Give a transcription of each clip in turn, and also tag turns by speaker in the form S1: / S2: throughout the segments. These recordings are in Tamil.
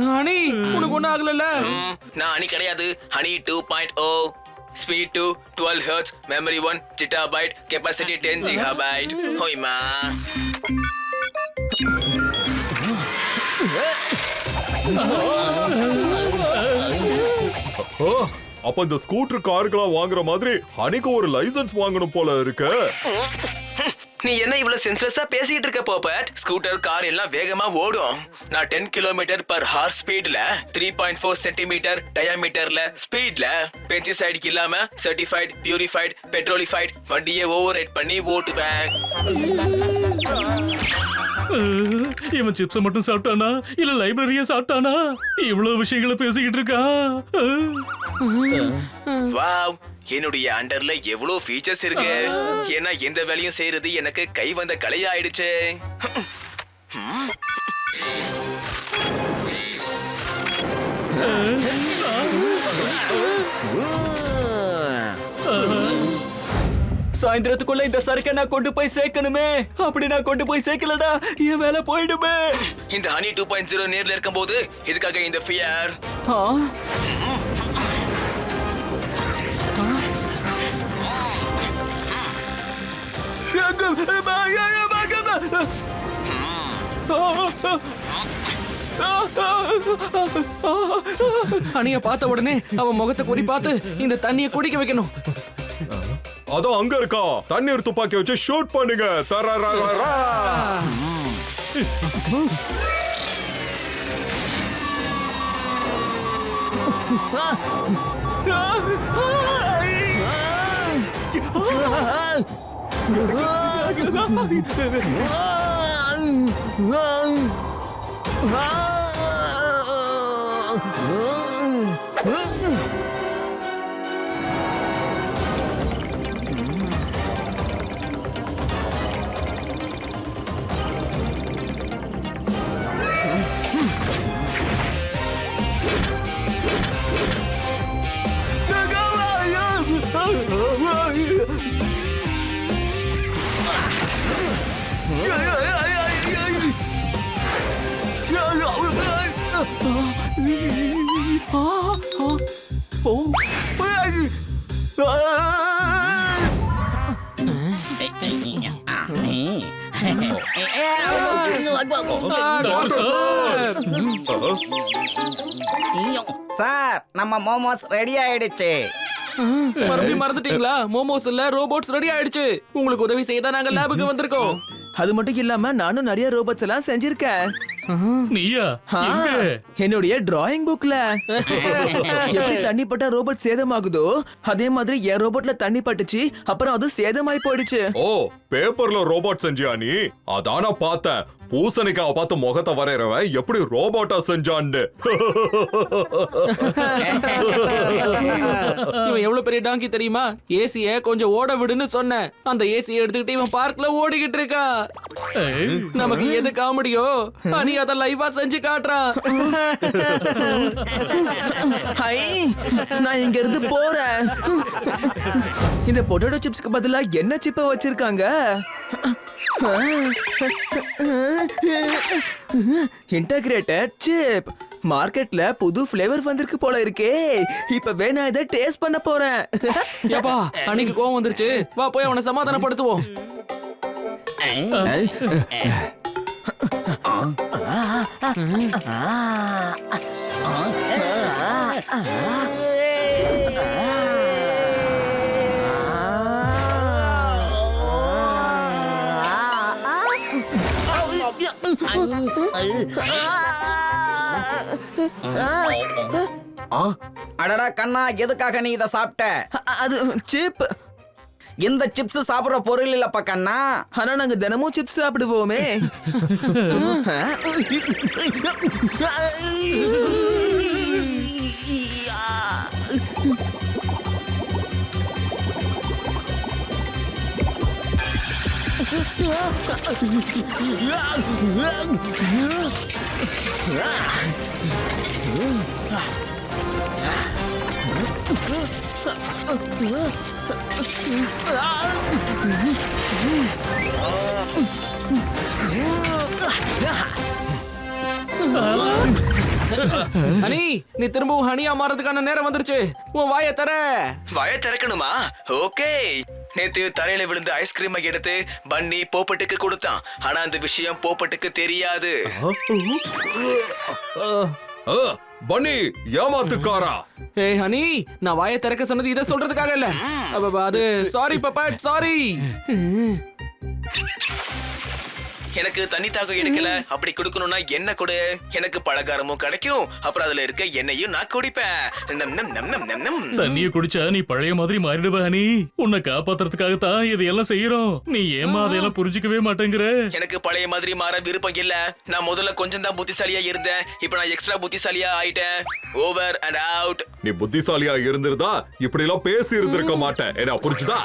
S1: ஹனி உனக்கு ஒன்றும் ஆகல?
S2: நான் ஹனி கிடையாது. Honey 2.0 speed 12 hertz, memory 1 gigabyte, capacity 10 gigabyte. ஹோய்மா.
S3: அப்ப இந்த ஸ்கூட்டர் கார்களா வாங்குற மாதிரி ஹனிக்கு ஒரு லைசென்ஸ் வாங்கணும் போல இருக்கு.
S2: நீ என்ன இவ்வளவு சென்ஸ்லெஸ்ஸா பேசிட்டு இருக்க போபட்? ஸ்கூட்டர் கார் எல்லாம் வேகமா ஓடும். நான் 10 km/h ஸ்பீட்ல 3.4 சென்டிமீட்டர் டயாமீட்டர்ல ஸ்பீட்ல பெஸ்டிசைட் இல்லாம சர்டிஃபைட் பியூரிஃபைட் பெட்ரோலிஃபைட் வண்டியை ஓவர் ரைட் பண்ணி ஓட்டுவேன்.
S4: இவன் சிப்ஸ் மட்டும் சாப்பிட்டானா இல்ல லைப்ரரியா சாப்பிட்டானா? இவ்வளவு விஷயங்களை பேசிக்கிட்டு இருக்கான்.
S2: வாவ், என்னுடைய அண்டர்ல எவ்வளவு ஃபீச்சர்ஸ் இருக்கு. ஏன்னா எந்த வேலையும் செய்யறது எனக்கு கை வந்த கலையாயிடுச்சு.
S1: சாயந்தரத்துக்குள்ள இந்த சரக்கை நான் கொண்டு போய் சேர்க்கணுமே. அப்படி நான் கொண்டு போய் சேர்க்கலடா என் வேலை போயிடுமே.
S2: இந்த ஹனி 2.0 நேர்ல இருக்கும்போது இதுக்காக இந்த ஃபியர்.
S1: அணிய பார்த்த உடனே அவன் முகத்தை குறி பார்த்து இந்த தண்ணிய குடிக்க வைக்கணும்.
S3: அதான் அங்க இருக்கா. தண்ணீர் துப்பாக்கி வச்சு ஷூட் பண்ணுங்க. தரரரரா.
S5: சார், நம்ம மோமோஸ் ரெடி ஆயிடுச்சு.
S1: மறுபடியும் மறந்துட்டீங்களா? மோமோஸ் இல்ல ரோபோட்ஸ் ரெடி ஆயிடுச்சு. உங்களுக்கு உதவி செய்ய நாங்க லேபுக்கு வந்திருக்கோம்.
S6: அது மட்டும் இல்லாம நானும் நிறைய ரோபோட்ஸ் எல்லாம் செஞ்சிருக்கேன்.
S4: நீயா?
S6: என்னுடைய டிராயிங் புக்ல எப்படி தண்ணி பட்டா ரோபோட் சேதமாகுதோ அதே மாதிரி என் ரோபோட்ல தண்ணி பட்டுச்சு, அப்புறம் அது சேதமாயி போயிடுச்சு.
S3: ஓ, பேப்பர்ல ரோபோட் செஞ்சியா நீ? அதான பார்த்தேன். பூசணிக்காவை பார்த்து முகத்தை வரையறவன் எப்படி ரோபோட்டா செஞ்சான்னு.
S1: இவன் எவ்வளவு பெரிய டாங்கி தெரியுமா? ஏசிய கொஞ்சம் ஓட விடுன்னு சொன்னேன். அந்த ஏசியை எடுத்துக்கிட்டு இவன் பார்க்ல ஓடிக்கிட்டு இருக்கான். நமக்கு எது காமெடியோ நீ அத லைவா செஞ்சு காட்டுறான்.
S6: நான் இங்க இருந்து போறேன். இந்த பொட்டேட்டோ சிப்ஸ்க்கு பதிலா என்ன சிப்ப வச்சிருக்காங்க? Integrated chip. மார்க்கெட்ல புது ஃபிளேவர் வந்திருக்கு போல இருக்கே. இப்ப வேணா இதை டேஸ்ட் பண்ண போறேன்.
S1: ஏப்பா, அன்னைக்கு கோவம் வந்துருச்சு. வா போய் அவனை சமாதானப்படுத்துவோம்.
S5: அடடா கண்ணா, எதுக்காக நீ இத சாப்பிட்ட?
S6: அது சிப்.
S5: இந்த சிப்ஸ் சாப்பிடுற பொருள் இல்லப்பா கண்ணா.
S6: ஆனா நாங்க தினமும் சிப்ஸ் சாப்பிடுவோமே.
S1: ஹனி நீ திரும்பவும் ஹனியா மாறதுக்கான நேரம் வந்துருச்சு. உன் வாயை தர.
S2: வாயை திறக்கணுமா? ஓகே. நேத்து தரையில விழுந்து ஐஸ்கிரீமை எடுத்து பன்னி போப்பட்டுக்கு கொடுத்தான். ஆனா அந்த விஷயம் போப்பட்டுக்கு தெரியாது.
S3: பன்னி ஏமாத்துக்காரா.
S1: ஏய் ஹனி, நான் வாயை திறக்க சொன்னது இதை சொல்றதுக்காக இல்ல. அது சாரி பப்பட், சாரி.
S2: எனக்கு தண்ணி தாகம் எடுக்கல, அப்படி குடுக்கணும்னா என்ன கொடு. எனக்கு பலகாரமும் கிடைக்கும், அப்புறம் அதுல இருக்க எண்ணெயும் நான் குடிப்பேன். நம் நம் நம் நம் நம் நம்.
S4: தண்ணிய குடிச்சா நீ பழைய மாதிரி மாறிடுவ ஹனி. உன்னை காப்பாத்துறதுக்காகத்தான் இதையெல்லாம் செய்யறோம். நீ ஏமா அதையெல்லாம் புரிஞ்சுக்கவே மாட்டேங்கிற.
S2: எனக்கு பழைய மாதிரி மாற விருப்பம் இல்ல. நான் முதல்ல கொஞ்சம் தான் புத்திசாலியா இருந்தேன், இப்ப நான் எக்ஸ்ட்ரா புத்திசாலியா ஆயிட்டேன். Over and out.
S3: நீ புத்திசாலியா இருந்திருந்தா இப்படி எல்லாம் பேசி இருந்திருக்க மாட்டேன். என்ன புரிஞ்சுதா?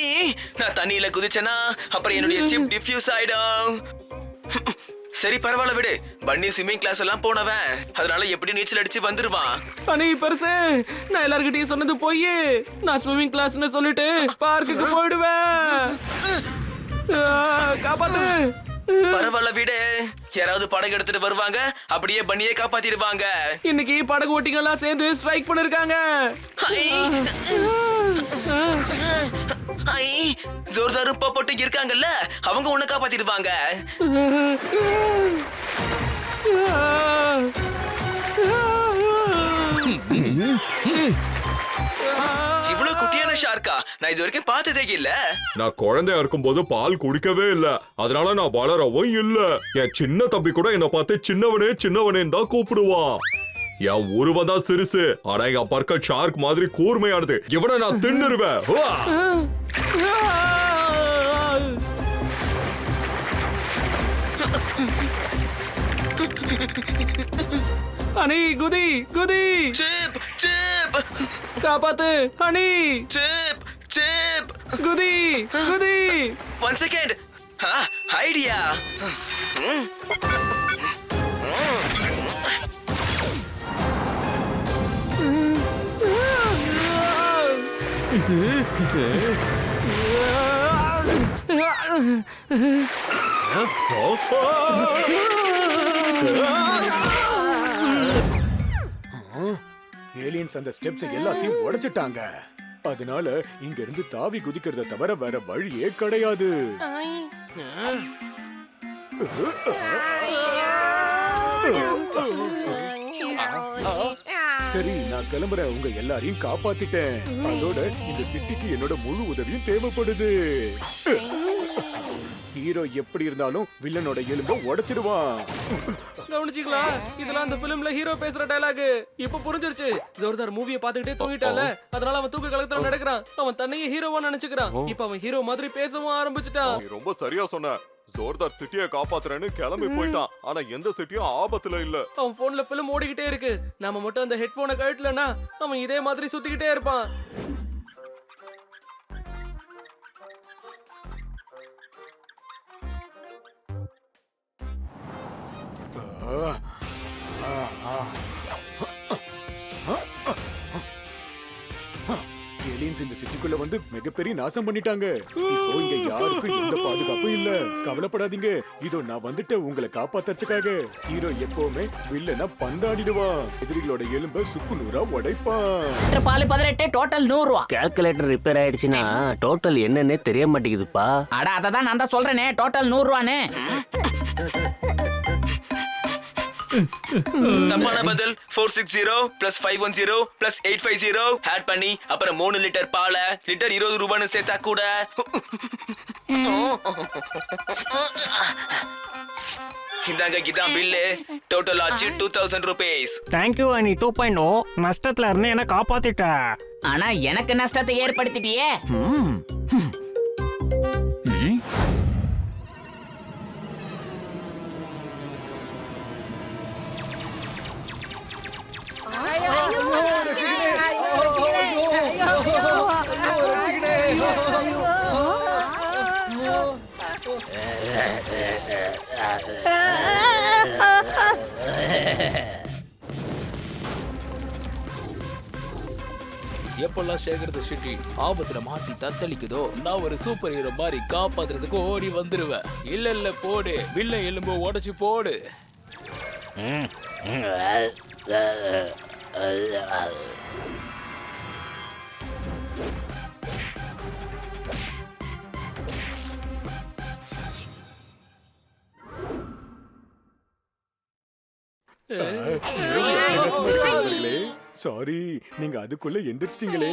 S1: ஏய்.
S2: நான் தண்ணியில குதிச்சேனா அப்புறம் என்னுடைய சிப் டிஃப்யூஸ் ஆயிடும். சரி பரவாயில்ல விடு. பன்னி ஸ்விம்மிங் கிளாஸ் எல்லாம் போனவன், அதனால எப்படி நீச்சல் அடிச்சு வந்துருவான்.
S1: ஹனி பெருசு, நான் எல்லார்கிட்டயும் சொன்னது போய். நான் ஸ்விம்மிங் கிளாஸ்னு சொல்லிட்டு பார்க்குக்கு போயிடுவேன். காப்பாத்து.
S2: பரவாயில்ல விடு. யாராவது படகு எடுத்துட்டு வருவாங்க, அப்படியே பன்னியை காப்பாத்திடுவாங்க.
S1: இன்னைக்கு படகு ஓட்டிங்க எல்லாம் சேர்ந்து ஸ்ட்ரைக் பண்ணிருக்காங்க.
S2: ஜோர்தாரும் போட்டு இருக்காங்கல்ல, அவங்க உன்னை காப்பாத்திடுவாங்க. இவ்வளவு குட்டியான ஷார்க்கா நான் இது வரைக்கும் பார்த்ததே இல்ல.
S3: நான் குழந்தையா இருக்கும்போது பால் குடிக்கவே இல்ல, அதனால நான் வளரவும் இல்ல. என் சின்ன தம்பி கூட என்ன பார்த்து சின்னவனே சின்னவனேன்னு தான் கூப்பிடுவான். என் உருவம் தான் சிறுசு, ஆனா என் பற்கள் ஷார்க் மாதிரி கூர்மையானது. இவனை நான் தின்னுருவேன்.
S1: ஹனி குதி குதி.
S2: சிப் சிப்
S1: காப்பாத்து ஹனி.
S2: சிப் சிப்
S1: குதி குதி.
S2: 1 செகண்ட். ஐடியா.
S7: ஏலியன்ஸ் அந்த ஸ்டெப்ஸ் எல்லாத்தையும் உடைச்சிட்டாங்க. அதனால இங்க இருந்து தாவி குதிக்கிறத தவிர வேற வழியே கிடையாது. சரி நான் கிளம்புறேன். உங்க எல்லாரையும் காப்பாத்திட்டேன். அதோட இந்த சிட்டிக்கு என்னோட முழு உதவியும் தேவைப்படுது. ஹீரோ எப்படி இருந்தாலும் வில்லனோட எலும்ப உடைச்சிடுவான்.
S1: கவனிச்சீங்களா? இதெல்லாம் அந்த பிலிம்ல ஹீரோ பேசுற டயலாக். இப்ப புரிஞ்சிருச்சு. ஜோர்தார் மூவியை பாத்துக்கிட்டே தூங்கிட்டால, அதனால அவன் தூக்க கலக்கத்துல நடக்கிறான். அவன் தன்னையே ஹீரோவா நினைச்சுக்கிறான். இப்ப அவன் ஹீரோ மாதிரி பேசவும் ஆரம்பிச்சுட்டான்.
S3: நீ ரொம்ப சரியா சொன்ன. ஜோர்தார் சிட்டியை காப்பாத்துறேன்னு கிளம்பி போயிட்டான், ஆனா எந்த சிட்டியும் ஆபத்துல இல்ல.
S1: அவன் போன்ல பிலிம் ஓடிக்கிட்டே இருக்கு. நாம மட்டும் அந்த ஹெட்போனை கழட்டலனா அவன் இதே மாதிரி சுத்திக்கிட்டே இருப்பான்.
S7: ஏலியன்ஸ் இந்த சிட்டிக்குள்ள வந்து மிகப்பெரிய நாசம் பண்ணிட்டாங்க. இப்போ இங்க யாருக்கும் எந்த பாதுகாப்பும் இல்ல. கவலைப்படாதீங்க, இதோ நான் வந்துட்டேன் உங்களை காப்பாத்துறதுக்காக. ஹீரோ எப்பவுமே வில்லனா பந்தாடிடுவான். எதிரிகளோட எலும்ப சுக்கு நூறா உடைப்பான்.
S8: பால் 18 டோட்டல் 100 ரூபா.
S9: கால்குலேட்டர் ரிப்பேர் ஆயிடுச்சுன்னா டோட்டல் என்னன்னே தெரிய மாட்டேங்குதுப்பா.
S8: அட அததான் நான் தான் சொல்றேனே, டோட்டல் 100 ரூபானே.
S2: தப்பான பதில். 460 plus 510 plus 850 ஆட் பண்ணி அப்புறம் 3 லிட்டர் பால லிட்டர் 20 ரூபான்னு சேர்த்தா கூட இந்தாங்க இதான் பில்லு. டோட்டல் ஆச்சு 2000 rupees.
S10: தேங்க்யூ அனி 2.0. நஷ்டத்துல இருந்து என்ன காப்பாத்திட்ட.
S8: ஆனா எனக்கு நஷ்டத்தை ஏற்படுத்திட்டியே.
S11: எப்பெல்லாம் சேகர் சிட்டி ஆபத்துல மாட்டி தத்தளிக்குதோ நான் ஒரு சூப்பர் ஹீரோ மாதிரி காப்பாத்துறதுக்கு ஓடி வந்துருவேன். இல்ல போடு, வில்ல எலும்பு உடைச்சு போடு.
S7: சாரி, நீங்க அதுக்குள்ள எந்திரிச்சிட்டீங்களே.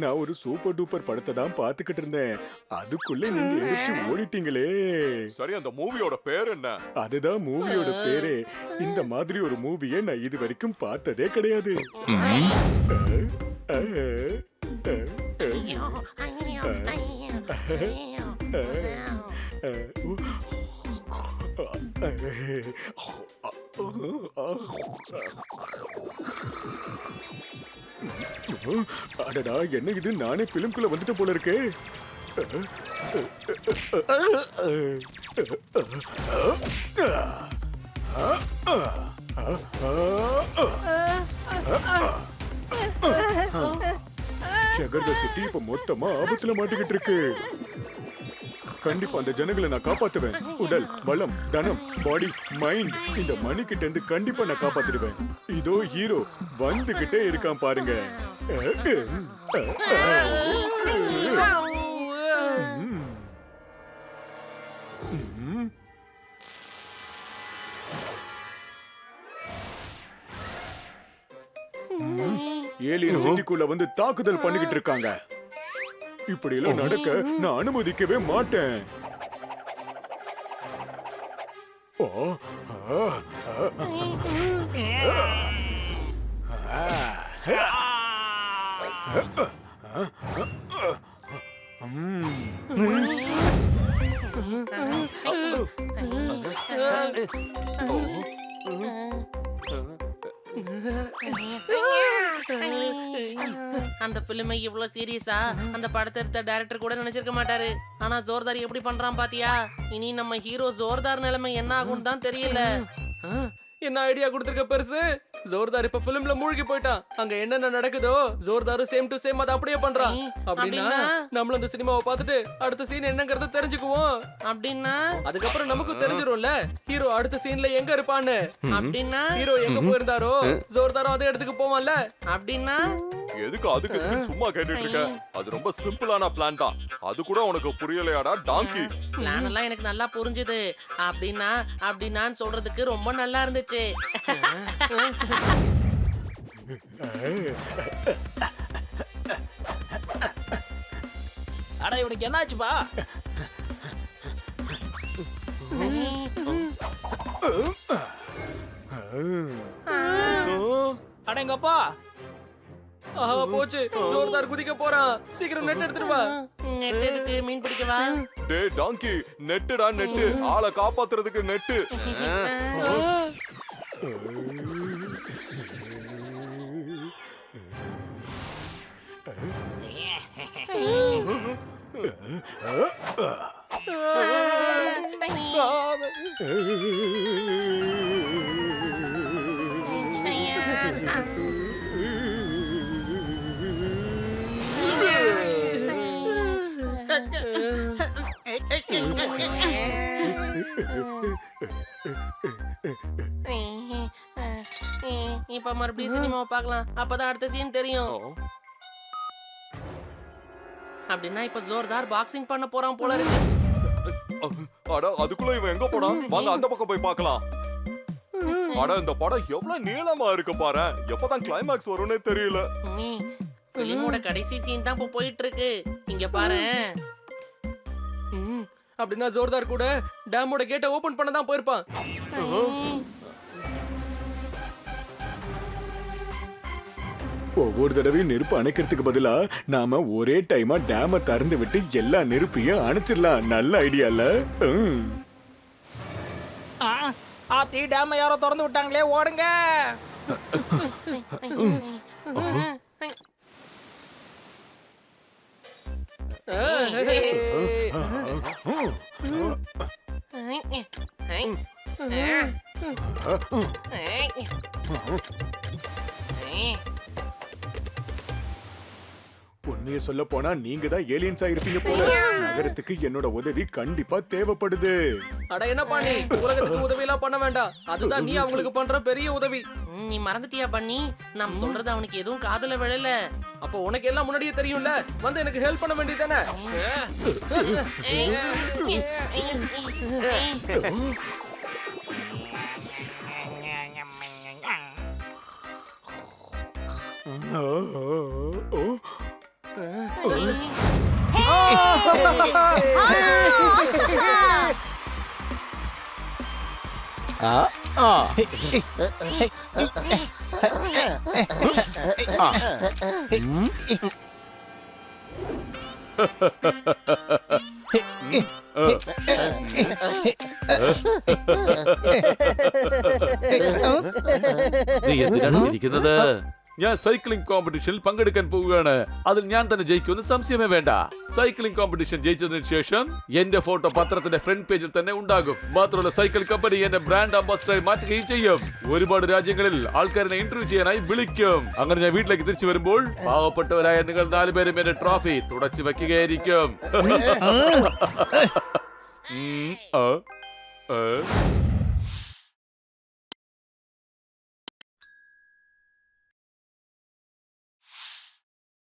S7: நான் ஒரு சூப்பர் டூப்பர் படத்தை தான் பாத்துக்கிட்டு இருந்தேன். அதுக்குள்ள நீங்க எந்திரிச்சு ஓடிட்டீங்களே.
S3: சரி, அந்த மூவியோட பேர் என்ன?
S7: அதுதான் மூவியோட பேரே. இந்த மாதிரி ஒரு மூவியை நான் இது வரைக்கும் பார்த்ததே கிடையாது. அடடா, என்ன இது? நானே பிலிம்குள்ள வந்துட்டு போல இருக்கே. ஷகர் சிட்டி இப்ப மொத்தமா ஆபத்துல மாட்டிக்கிட்டு இருக்கு. கண்டிப்பா அந்த ஜனங்களை நான் காப்பாத்துவேன். உடல், பலம், தனம், பாடி, மைண்ட், இந்த மணி கிட்ட இருந்து கண்டிப்பா நான் காப்பாத்திடுவேன். இதோ ஹீரோ வந்துகிட்டே இருக்கான் பாருங்க. ஏலியன் சிட்டிக்குள்ள வந்து தாக்குதல் பண்ணிக்கிட்டு இருக்காங்க. இப்படி எல்லாம் நடக்க நான் அனுமதிக்கவே மாட்டேன்.
S1: அந்த பிலிமை இவ்வளவு சீரியஸா அந்த படத்தை எடுத்த டைரக்டர் கூட நினைச்சிருக்க மாட்டாரு. ஆனா ஜோர்தார் எப்படி பண்றான் பாத்தியா? இனி நம்ம ஹீரோ ஜோர்தார் நிலைமை என்ன ஆகும் தான் தெரியல. என்ன ஐடியா கொடுத்திருக்க பெருசு? ஜோர்தார் இப்ப பிலிம்ல மூழ்கி போயிட்டான். அங்க என்னென்ன நடக்குதோ ஜோர்தாரும் சேம் டு சேம் அதை அப்படியே பண்றான். அப்படின்னா நம்மளும் அந்த சினிமாவை பார்த்துட்டு அடுத்த சீன் என்னங்கறத தெரிஞ்சுக்குவோம். அப்படின்னா அதுக்கப்புறம் நமக்கு தெரிஞ்சிரும்ல ஹீரோ அடுத்த சீன்ல எங்க இருப்பான்னு. அப்படின்னா ஹீரோ எங்க போயிருந்தாரோ ஜோர்தாரும் அதே இடத்துக்கு போவான்ல. அப்படின்னா
S3: எதுக்கு அதுக்கு சும்மா கேட்டுட்டு இருக்க? அது ரொம்ப சிம்பிளான பிளான் தான். அது கூட உனக்கு புரியலையாடா டாங்கி?
S1: பிளான் எல்லாம் எனக்கு நல்லா புரிஞ்சுது. அப்படின்னான்னு சொல்றதுக்கு ரொம்ப நல்லா இருந்துச்சு.
S11: அட இவனுக்கு என்னாச்சுப்பா? அடங்கப்பா,
S1: போச்சு. ஜோர்தார் குதிக்க போறான். சீக்கிரம் நெட் எடுத்துட்டு வா. நெட் எதுக்கு? மீன் பிடிக்கவா?
S3: டேய் டாங்கி, நெட்டுடா நெட்டு. ஆளை காப்பாத்துறதுக்கு நெட்டு.
S1: இப்ப மறுபடியும் சினிமாவை பார்க்கலாம். அப்பதான் அடுத்த சீன் தெரியும். அப்படின்னா இப்ப ஜோர்தார் பாக்ஸிங் பண்ண போறான் போல இருக்கு.
S3: அட அதுக்குள்ள இவன் எங்க போறான்? வாங்க அந்த பக்கம் போய் பார்க்கலாம். அட இந்த படம் எவ்வளவு நீளமா இருக்கு பாரு. எப்பதான் கிளைமாக்ஸ் வரும்னே தெரியல.
S1: பிலிமோட கடைசி சீன் தான் இப்ப போயிட்டு இருக்கு. இங்க பாரு. அப்படின்னா ஜோர்தார் கூட டேமோட கேட்டை ஓபன் பண்ண தான் போயிருப்பான்.
S7: ஒவ்வொரு தடவையும் நெருப்பு அணைக்கிறதுக்கு பதிலா நாம ஒரே டைமா டேம திறந்து விட்டு எல்லா நெருப்பையும் அணைச்சிடலாம். நல்ல ஐடியா இல்ல?
S10: ஆத்தி டேம யாரோ திறந்து விட்டாங்களே, ஓடுங்க.
S7: உண்மையை சொல்ல போனா நீங்க தான் ஏலியன்ஸா இருப்பீங்க போல. நகரத்துக்கு என்னோட உதவி கண்டிப்பா தேவைப்படுது.
S1: அட என்ன பண்ணி உலகத்துக்கு உதவி எல்லாம் பண்ண வேண்டாம். அதுதான் நீ அவங்களுக்கு பண்ற பெரிய உதவி.
S12: நீ மறந்துட்டியா பண்ணி? நாம் சொல்றது அவனுக்கு எதுவும் காதுல விழல.
S1: அப்போ உனக்கு எல்லாம் முன்னாடியே தெரியும்ல, வந்து எனக்கு ஹெல்ப் பண்ண வேண்டியதானே?
S13: നീ എന്തിനാണ് ചിരിക്കുന്നത്? ഞാൻ സൈക്ലിംഗ് കോമ്പറ്റീഷനിൽ പങ്കെടുക്കാൻ പോവുകയാണ്. അതിൽ ഞാൻ തന്നെ ജയിക്കുമെന്ന് സംശയമേ വേണ്ട. സൈക്ലിംഗ് കോമ്പറ്റീഷൻ ജയിച്ചതിന് ശേഷം എന്റെ ഫോട്ടോ പത്രത്തിന്റെ ഫ്രണ്ട് പേജിൽ തന്നെ ഉണ്ടാകും. മാത്രമല്ല സൈക്കിൾ കമ്പനി എന്റെ ബ്രാൻഡ് അംബാസിഡറായി മാറ്റുകയും ചെയ്യും. ഒരുപാട് രാജ്യങ്ങളിൽ ആൾക്കാരെ ഇന്റർവ്യൂ ചെയ്യാനായി വിളിക്കും. അങ്ങനെ ഞാൻ വീട്ടിലേക്ക് തിരിച്ചു വരുമ്പോൾ പാവപ്പെട്ടവരായ നിങ്ങൾ 4 പേരും എന്റെ ട്രോഫി തുടച്ചു വെക്കുകയായിരിക്കും.